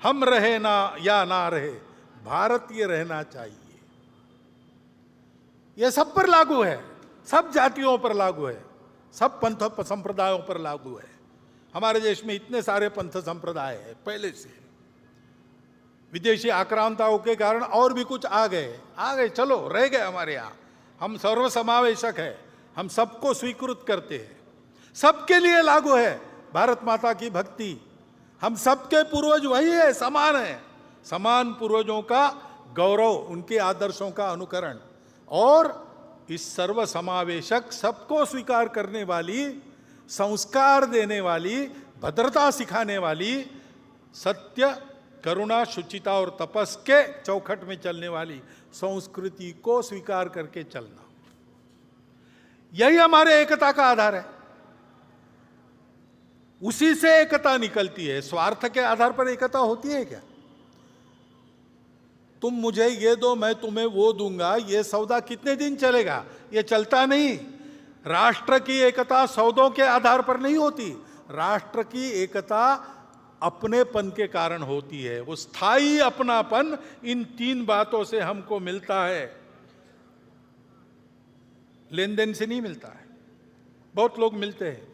हम रहे ना या ना रहे, भारतीय रहना चाहिए। यह सब पर लागू है, सब जातियों पर लागू है, सब पंथ संप्रदायों पर लागू है। हमारे देश में इतने सारे पंथ संप्रदाय है पहले से, विदेशी आक्रांताओं के कारण और भी कुछ आ गए, चलो रह गए हमारे यहाँ। हम सर्वसमावेशक है, हम सबको स्वीकृत करते हैं, सबके लिए लागू है भारत माता की भक्ति। हम सबके पूर्वज वही है, समान है, समान पूर्वजों का गौरव, उनके आदर्शों का अनुकरण, और इस सर्वसमावेशक सबको स्वीकार करने वाली, संस्कार देने वाली, भद्रता सिखाने वाली, सत्य, करुणा, शुचिता और तपस के चौखट में चलने वाली संस्कृति को स्वीकार करके चलना, यही हमारे एकता का आधार है। उसी से एकता निकलती है। स्वार्थ के आधार पर एकता होती है क्या? तुम मुझे ये दो, मैं तुम्हें वो दूंगा, ये सौदा कितने दिन चलेगा? ये चलता नहीं। राष्ट्र की एकता सौदों के आधार पर नहीं होती। राष्ट्र की एकता अपनेपन के कारण होती है। वो स्थायी अपनापन इन तीन बातों से हमको मिलता है, लेन देन से नहीं मिलता है। बहुत लोग मिलते हैं,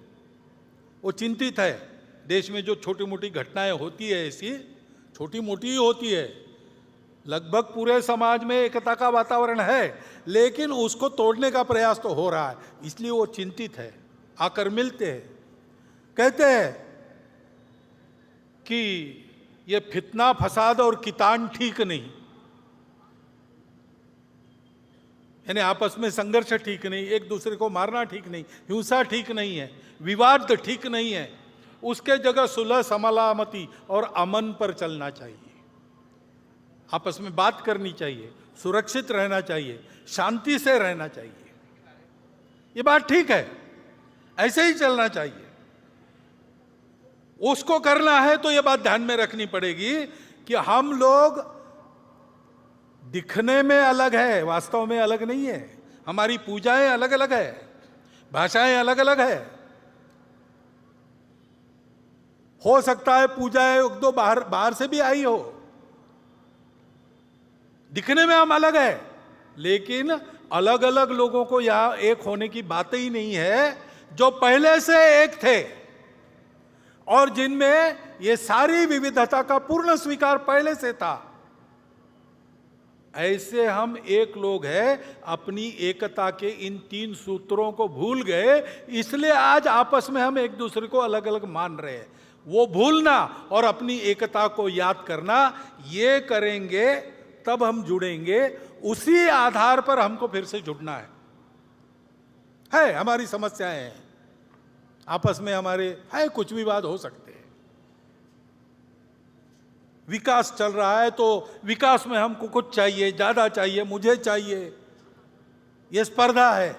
वो चिंतित है। देश में जो छोटी मोटी घटनाएं होती है, ऐसी छोटी मोटी ही होती है, लगभग पूरे समाज में एकता का वातावरण है, लेकिन उसको तोड़ने का प्रयास तो हो रहा है, इसलिए वो चिंतित है। आकर मिलते हैं, कहते हैं कि ये फितना फसाद और कितान ठीक नहीं, यानी आपस में संघर्ष ठीक नहीं, एक दूसरे को मारना ठीक नहीं, हिंसा ठीक नहीं है, विवाद ठीक नहीं है। उसके जगह सुलह, समलामती और अमन पर चलना चाहिए। आपस में बात करनी चाहिए, सुरक्षित रहना चाहिए, शांति से रहना चाहिए। ये बात ठीक है, ऐसे ही चलना चाहिए। उसको करना है तो ये बात ध्यान में रखनी पड़ेगी कि हम लोग दिखने में अलग है, वास्तव में अलग नहीं है। हमारी पूजाएं अलग अलग है, भाषाएं अलग अलग है। हो सकता है पूजाएं एक दो बाहर से भी आई हो, दिखने में हम अलग है, लेकिन अलग अलग लोगों को यहां एक होने की बात ही नहीं है, जो पहले से एक थे और जिनमें ये सारी विविधता का पूर्ण स्वीकार पहले से था। ऐसे हम एक लोग हैं। अपनी एकता के इन तीन सूत्रों को भूल गए, इसलिए आज आपस में हम एक दूसरे को अलग अलग मान रहे हैं। वो भूलना और अपनी एकता को याद करना, ये करेंगे तब हम जुड़ेंगे। उसी आधार पर हमको फिर से जुड़ना है। हमारी समस्याएं हैं, आपस में हमारे है कुछ विवाद हो सकते हैं। विकास चल रहा है तो विकास में हमको कुछ चाहिए, ज्यादा चाहिए, मुझे चाहिए, यह स्पर्धा है।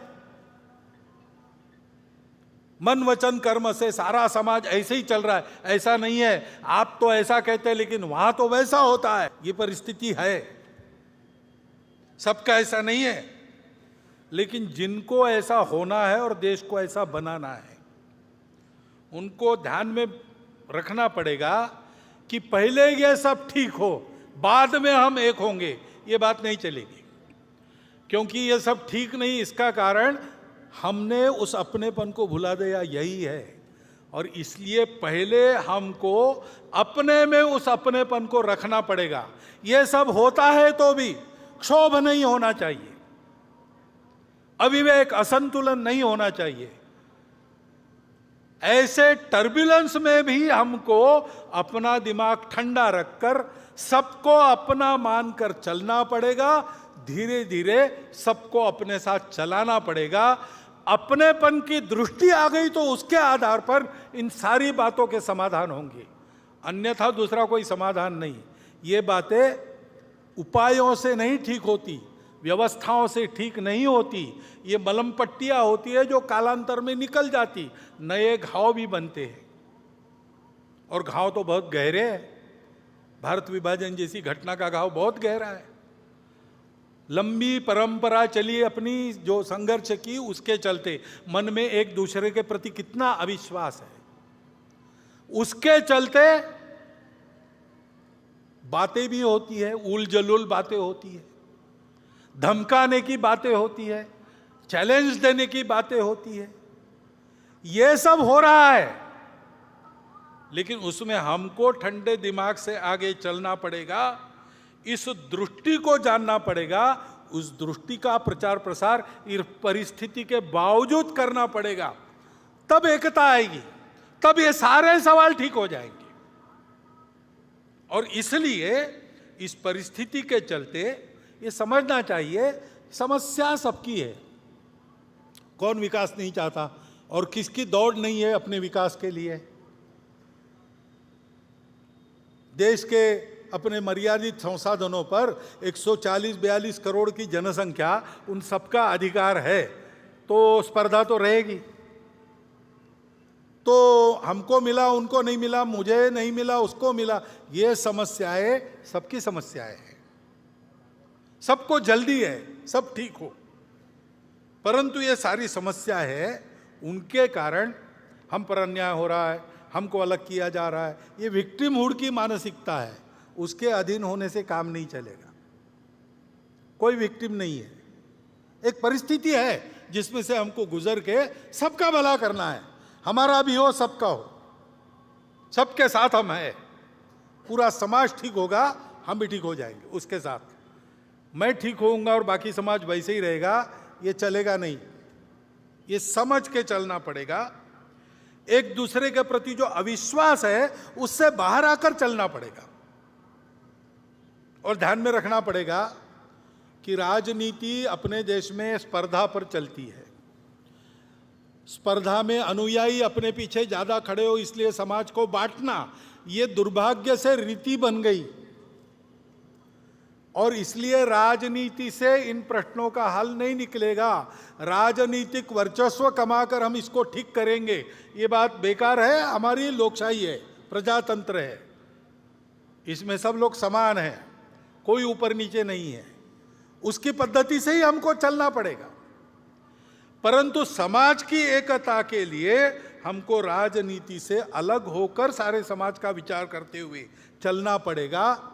मन वचन कर्म से सारा समाज ऐसे ही चल रहा है, ऐसा नहीं है। आप तो ऐसा कहते हैं लेकिन वहां तो वैसा होता है, ये परिस्थिति है। सबका ऐसा नहीं है, लेकिन जिनको ऐसा होना है और देश को ऐसा बनाना है, उनको ध्यान में रखना पड़ेगा कि पहले ये सब ठीक हो, बाद में हम एक होंगे, ये बात नहीं चलेगी। क्योंकि ये सब ठीक नहीं, इसका कारण हमने उस अपनेपन को भुला दिया, यही है। और इसलिए पहले हमको अपने में उस अपनेपन को रखना पड़ेगा। ये सब होता है तो भी क्षोभ नहीं होना चाहिए, अविवेक, असंतुलन नहीं होना चाहिए। ऐसे टर्बुलेंस में भी हमको अपना दिमाग ठंडा रखकर सबको अपना मानकर चलना पड़ेगा। धीरे धीरे सबको अपने साथ चलाना पड़ेगा। अपनेपन की दृष्टि आ गई तो उसके आधार पर इन सारी बातों के समाधान होंगे, अन्यथा दूसरा कोई समाधान नहीं। ये बातें उपायों से नहीं ठीक होती, व्यवस्थाओं से ठीक नहीं होती। ये मलम पट्टियां होती है जो कालांतर में निकल जाती, नए घाव भी बनते हैं, और घाव तो बहुत गहरे हैं। भारत विभाजन जैसी घटना का घाव बहुत गहरा है। लंबी परंपरा चली अपनी जो संघर्ष की, उसके चलते मन में एक दूसरे के प्रति कितना अविश्वास है, उसके चलते बातें भी होती है, उल जलूल बातें होती है, धमकाने की बातें होती है, चैलेंज देने की बातें होती है, ये सब हो रहा है। लेकिन उसमें हमको ठंडे दिमाग से आगे चलना पड़ेगा, इस दृष्टि को जानना पड़ेगा, उस दृष्टि का प्रचार प्रसार इस परिस्थिति के बावजूद करना पड़ेगा। तब एकता आएगी, तब ये सारे सवाल ठीक हो जाएंगे। और इसलिए इस परिस्थिति के चलते ये समझना चाहिए, समस्या सबकी है। कौन विकास नहीं चाहता और किसकी दौड़ नहीं है अपने विकास के लिए। देश के अपने मर्यादित संसाधनों पर 140-42 करोड़ की जनसंख्या, उन सबका अधिकार है, तो स्पर्धा तो रहेगी। तो हमको मिला, उनको नहीं मिला, मुझे नहीं मिला, उसको मिला, ये समस्याएं सबकी समस्याएं हैं। सबको जल्दी है सब ठीक हो, परंतु ये सारी समस्या है, उनके कारण हम पर अन्याय हो रहा है, हमको अलग किया जा रहा है। ये विक्टिमहुड की मानसिकता है, उसके अधीन होने से काम नहीं चलेगा। कोई विक्टिम नहीं है, एक परिस्थिति है जिसमें से हमको गुजर के सबका भला करना है। हमारा भी हो, सबका हो, सबके साथ हम हैं। पूरा समाज ठीक होगा, हम भी ठीक हो जाएंगे उसके साथ। मैं ठीक होऊंगा और बाकी समाज वैसे ही रहेगा, ये चलेगा नहीं। ये समझ के चलना पड़ेगा। एक दूसरे के प्रति जो अविश्वास है उससे बाहर आकर चलना पड़ेगा। और ध्यान में रखना पड़ेगा कि राजनीति अपने देश में स्पर्धा पर चलती है। स्पर्धा में अनुयायी अपने पीछे ज्यादा खड़े हो, इसलिए समाज को बांटना ये दुर्भाग्य से रीति बन गई। और इसलिए राजनीति से इन प्रश्नों का हल नहीं निकलेगा। राजनीतिक वर्चस्व कमाकर हम इसको ठीक करेंगे, ये बात बेकार है। हमारी लोकशाही है, प्रजातंत्र है, इसमें सब लोग समान हैं, कोई ऊपर नीचे नहीं है। उसकी पद्धति से ही हमको चलना पड़ेगा। परंतु समाज की एकता के लिए हमको राजनीति से अलग होकर सारे समाज का विचार करते हुए चलना पड़ेगा।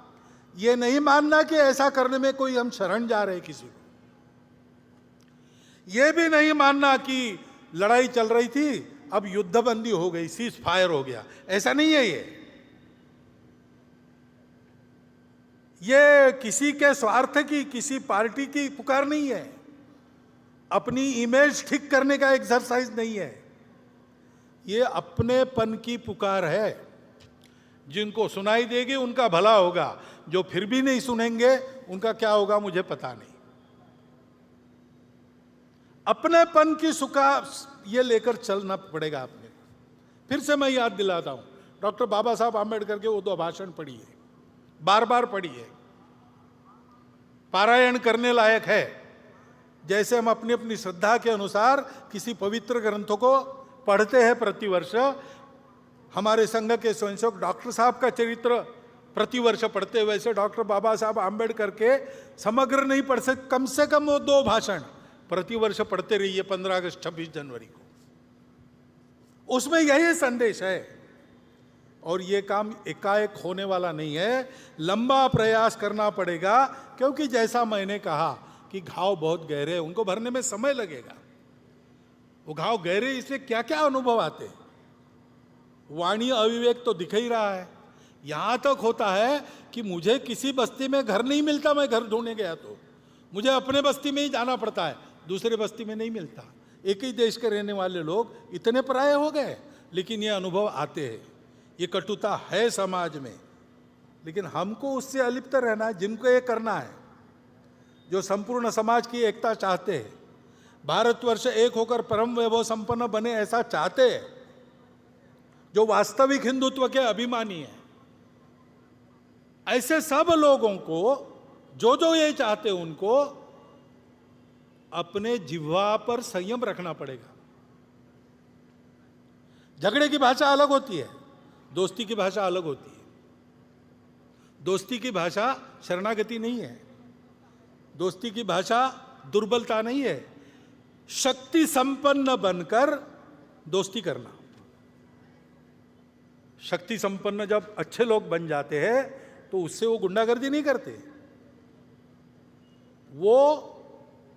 ये नहीं मानना कि ऐसा करने में कोई हम शरण जा रहे किसी को। ये भी नहीं मानना कि लड़ाई चल रही थी, अब युद्धबंदी हो गई, सीज फायर हो गया, ऐसा नहीं है। ये किसी के स्वार्थ की, किसी पार्टी की पुकार नहीं है, अपनी इमेज ठीक करने का एक्सरसाइज नहीं है। ये अपनेपन की पुकार है। जिनको सुनाई देगी उनका भला होगा, जो फिर भी नहीं सुनेंगे उनका क्या होगा मुझे पता नहीं। अपनेपन की सुखा ये लेकर चलना पड़ेगा अपने को। फिर से मैं याद दिलाता हूं, डॉक्टर बाबा साहब आम्बेडकर के वो 2 भाषण पढ़िए, बार बार पढ़िए, पारायण करने लायक है। जैसे हम अपनी अपनी श्रद्धा के अनुसार किसी पवित्र ग्रंथों को पढ़ते हैं प्रतिवर्ष, हमारे संघ के स्वयंसेवक डॉक्टर साहब का चरित्र प्रतिवर्ष पढ़ते, वैसे डॉक्टर बाबा साहब आम्बेडकर के समग्र नहीं पढ़ सकते, कम से कम वो 2 भाषण प्रतिवर्ष पढ़ते रहिए, 15 अगस्त 26 जनवरी को। उसमें यही संदेश है। और ये काम एकाएक होने वाला नहीं है, लंबा प्रयास करना पड़ेगा। क्योंकि जैसा मैंने कहा कि घाव बहुत गहरे हैं, उनको भरने में समय लगेगा। वो घाव गहरे इसलिए क्या क्या अनुभव आते हैं। वाणी अविवेक तो दिख ही रहा है। यहां तक होता है कि मुझे किसी बस्ती में घर नहीं मिलता, मैं घर ढूंढने गया तो मुझे अपने बस्ती में ही जाना पड़ता है, दूसरे बस्ती में नहीं मिलता। एक ही देश के रहने वाले लोग इतने पराये हो गए, लेकिन ये अनुभव आते हैं। ये कटुता है समाज में, लेकिन हमको उससे अलिप्त रहना है। जिनको ये करना है, जो संपूर्ण समाज की एकता चाहते हैं, भारतवर्ष एक होकर परम वैभव संपन्न बने ऐसा चाहते हैं, जो वास्तविक हिंदुत्व के अभिमानी हैं, ऐसे सब लोगों को, जो ये चाहते हैं, उनको अपने जिह्वा पर संयम रखना पड़ेगा। झगड़े की भाषा अलग होती है, दोस्ती की भाषा अलग होती है। दोस्ती की भाषा शरणागति नहीं है, दोस्ती की भाषा दुर्बलता नहीं है, शक्ति संपन्न बनकर दोस्ती करना। शक्ति संपन्न जब अच्छे लोग बन जाते हैं तो उससे वो गुंडागर्दी नहीं करते। वो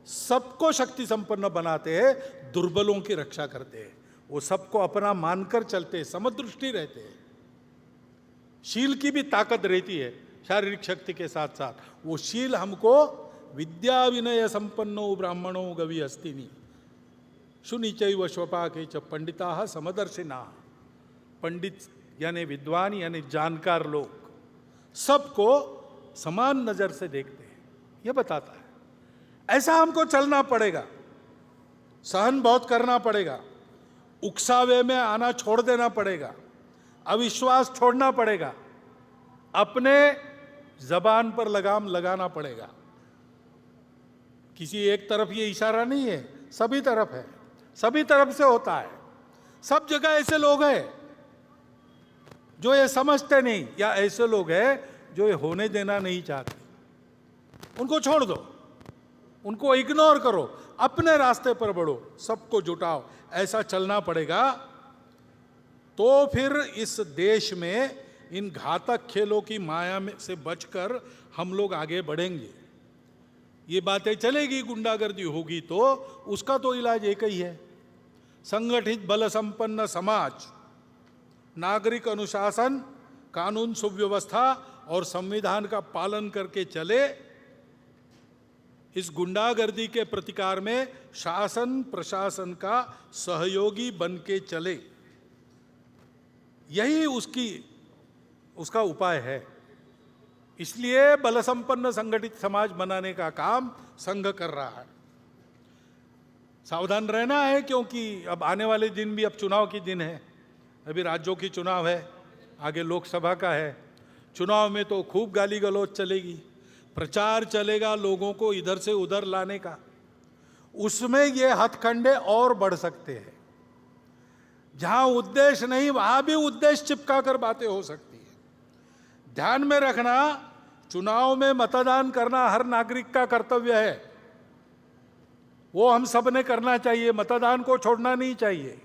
सबको शक्ति संपन्न बनाते हैं, दुर्बलों की रक्षा करते हैं। वो सबको अपना मानकर चलते हैं, समदृष्टि रहते हैं। शील की भी ताकत रहती है शारीरिक शक्ति के साथ साथ। वो शील हमको विद्या विनय संपन्नो ब्राह्मणो गवि अस्तिनी शुनिचैव स्वपाके च पंडिता समदर्शिना। पंडित यानी विद्वान यानी जानकार लोग सबको समान नजर से देखते हैं, ये बताता है। ऐसा हमको चलना पड़ेगा, सहन बहुत करना पड़ेगा, उकसावे में आना छोड़ देना पड़ेगा, अविश्वास छोड़ना पड़ेगा, अपने जबान पर लगाम लगाना पड़ेगा। किसी एक तरफ ये इशारा नहीं है, सभी तरफ है, सभी तरफ से होता है। सब जगह ऐसे लोग हैं जो ये समझते नहीं, या ऐसे लोग हैं जो ये होने देना नहीं चाहते। उनको छोड़ दो, उनको इग्नोर करो, अपने रास्ते पर बढ़ो, सबको जुटाओ। ऐसा चलना पड़ेगा तो फिर इस देश में इन घातक खेलों की माया में से बचकर हम लोग आगे बढ़ेंगे। ये बातें चलेगी, गुंडागर्दी होगी तो उसका तो इलाज एक ही है, संगठित बल संपन्न समाज, नागरिक अनुशासन, कानून सुव्यवस्था और संविधान का पालन करके चले। इस गुंडागर्दी के प्रतिकार में शासन प्रशासन का सहयोगी बन के चले, यही उसका उपाय है। इसलिए बल संपन्न संगठित समाज बनाने का काम संघ कर रहा है। सावधान रहना है, क्योंकि अब आने वाले दिन भी अब चुनाव के दिन है। अभी राज्यों की चुनाव है, आगे लोकसभा का है। चुनाव में तो खूब गाली गलौज चलेगी, प्रचार चलेगा लोगों को इधर से उधर लाने का। उसमें ये हथकंडे और बढ़ सकते हैं। जहां उद्देश्य नहीं वहां भी उद्देश्य चिपका कर बातें हो सकती है। ध्यान में रखना, चुनाव में मतदान करना हर नागरिक का कर्तव्य है, वो हम सब ने करना चाहिए। मतदान को छोड़ना नहीं चाहिए,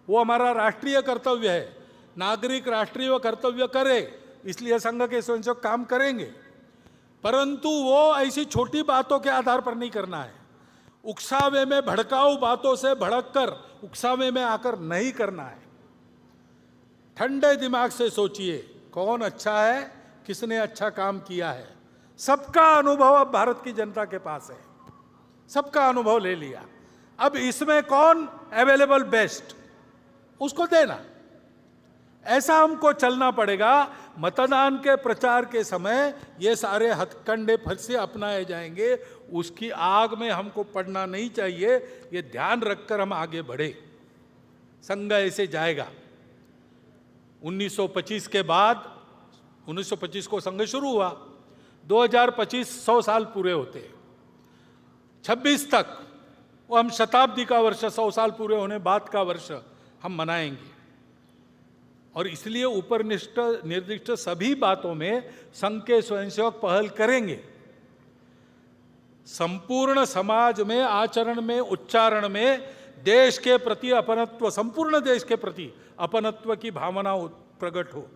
वो हमारा राष्ट्रीय कर्तव्य है। नागरिक राष्ट्रीय कर्तव्य करे, इसलिए संघ के स्वयंसेवक काम करेंगे, परंतु वो ऐसी छोटी बातों के आधार पर नहीं करना है। उकसावे में भड़काऊ बातों से भड़ककर उकसावे में आकर नहीं करना है। ठंडे दिमाग से सोचिए कौन अच्छा है, किसने अच्छा काम किया है। सबका अनुभव अब भारत की जनता के पास है, सबका अनुभव ले लिया। अब इसमें कौन अवेलेबल बेस्ट, उसको देना। ऐसा हमको चलना पड़ेगा। मतदान के प्रचार के समय ये सारे हथकंडे फिर से अपनाए जाएंगे, उसकी आग में हमको पड़ना नहीं चाहिए। ये ध्यान रखकर हम आगे बढ़े। संघ ऐसे जाएगा। 1925 के बाद, 1925 को संघ शुरू हुआ, 2025 100 साल पूरे होते हैं। 26 तक वो हम शताब्दी का वर्ष, 100 साल पूरे होने बाद का वर्ष हम मनाएंगे। और इसलिए ऊपर निर्दिष्ट सभी बातों में संघ के स्वयंसेवक पहल करेंगे। संपूर्ण समाज में, आचरण में, उच्चारण में देश के प्रति अपनत्व, संपूर्ण देश के प्रति अपनत्व की भावना प्रकट हो।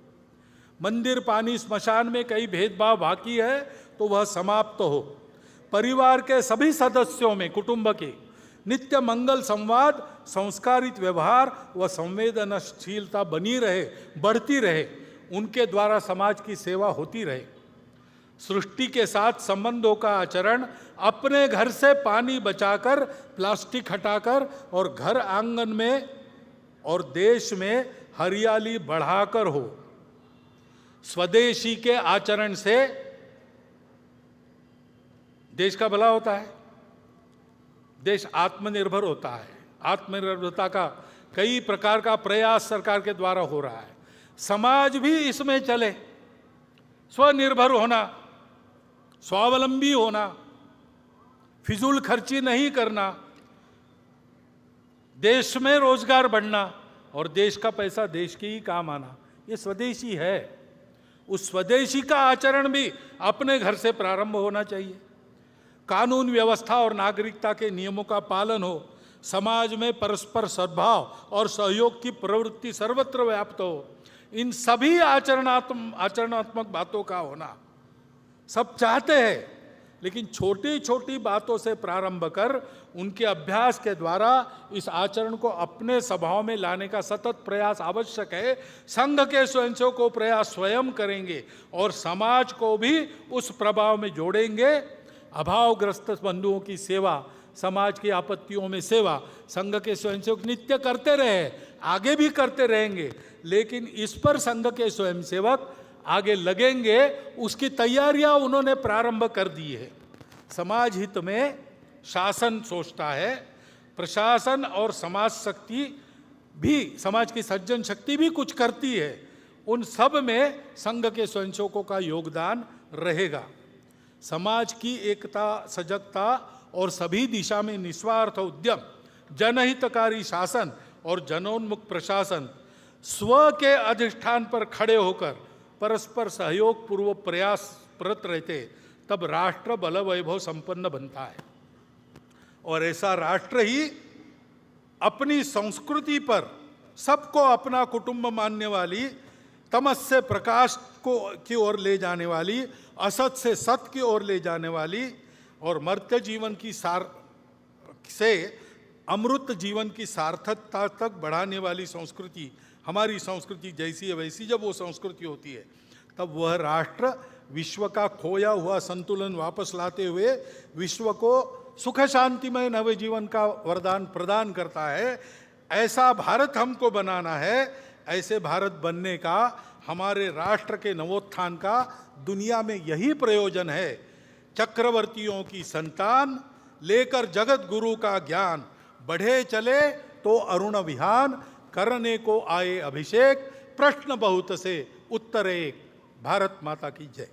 मंदिर, पानी, स्मशान में कई भेदभाव बाकी है तो वह समाप्त हो। परिवार के सभी सदस्यों में, कुटुंब के, नित्य मंगल संवाद, संस्कारित व्यवहार व संवेदनशीलता बनी रहे, बढ़ती रहे। उनके द्वारा समाज की सेवा होती रहे। सृष्टि के साथ संबंधों का आचरण अपने घर से पानी बचाकर, प्लास्टिक हटाकर और घर आंगन में और देश में हरियाली बढ़ाकर हो। स्वदेशी के आचरण से देश का भला होता है, देश आत्मनिर्भर होता है। आत्मनिर्भरता का कई प्रकार का प्रयास सरकार के द्वारा हो रहा है। समाज भी इसमें चले, स्वनिर्भर होना, स्वावलंबी होना, फिजूल खर्ची नहीं करना, देश में रोजगार बढ़ना और देश का पैसा देश के ही काम आना, ये स्वदेशी है। उस स्वदेशी का आचरण भी अपने घर से प्रारंभ होना चाहिए। कानून व्यवस्था और नागरिकता के नियमों का पालन हो। समाज में परस्पर सद्भाव और सहयोग की प्रवृत्ति सर्वत्र व्याप्त हो। इन सभी आचरणात्मक बातों का होना सब चाहते हैं, लेकिन छोटी छोटी बातों से प्रारंभ कर उनके अभ्यास के द्वारा इस आचरण को अपने स्वभाव में लाने का सतत प्रयास आवश्यक है। संघ के स्वयंसेवक प्रयास स्वयं करेंगे और समाज को भी उस प्रभाव में जोड़ेंगे। अभावग्रस्त बंधुओं की सेवा, समाज की आपत्तियों में सेवा संघ के स्वयंसेवक नित्य करते रहे, आगे भी करते रहेंगे, लेकिन इस पर संघ के स्वयंसेवक आगे लगेंगे, उसकी तैयारियां उन्होंने प्रारंभ कर दी है। समाज हित में शासन सोचता है, प्रशासन और समाज शक्ति भी, समाज की सज्जन शक्ति भी कुछ करती है। उन सब में संघ के स्वयंसेवकों का योगदान रहेगा। समाज की एकता, सजगता और सभी दिशा में निस्वार्थ उद्यम, जनहितकारी शासन और जनोन्मुख प्रशासन स्व के अधिष्ठान पर खड़े होकर परस्पर सहयोग पूर्वक प्रयासरत रहते, तब राष्ट्र बल वैभव संपन्न बनता है। और ऐसा राष्ट्र ही अपनी संस्कृति पर सबको अपना कुटुंब मानने वाली, तमस से प्रकाश की ओर ले जाने वाली, असत से सत की ओर ले जाने वाली और मर्त्य जीवन की से अमृत जीवन की सार्थकता तक बढ़ाने वाली संस्कृति, हमारी संस्कृति जैसी है वैसी जब वो संस्कृति होती है, तब वह राष्ट्र विश्व का खोया हुआ संतुलन वापस लाते हुए विश्व को सुख शांतिमय नव जीवन का वरदान प्रदान करता है। ऐसा भारत हमको बनाना है। ऐसे भारत बनने का, हमारे राष्ट्र के नवोत्थान का दुनिया में यही प्रयोजन है। चक्रवर्तियों की संतान लेकर जगत गुरु का ज्ञान, बढ़े चले तो अरुण विहान, करने को आए अभिषेक, प्रश्न बहुत से उत्तर एक। भारत माता की जय।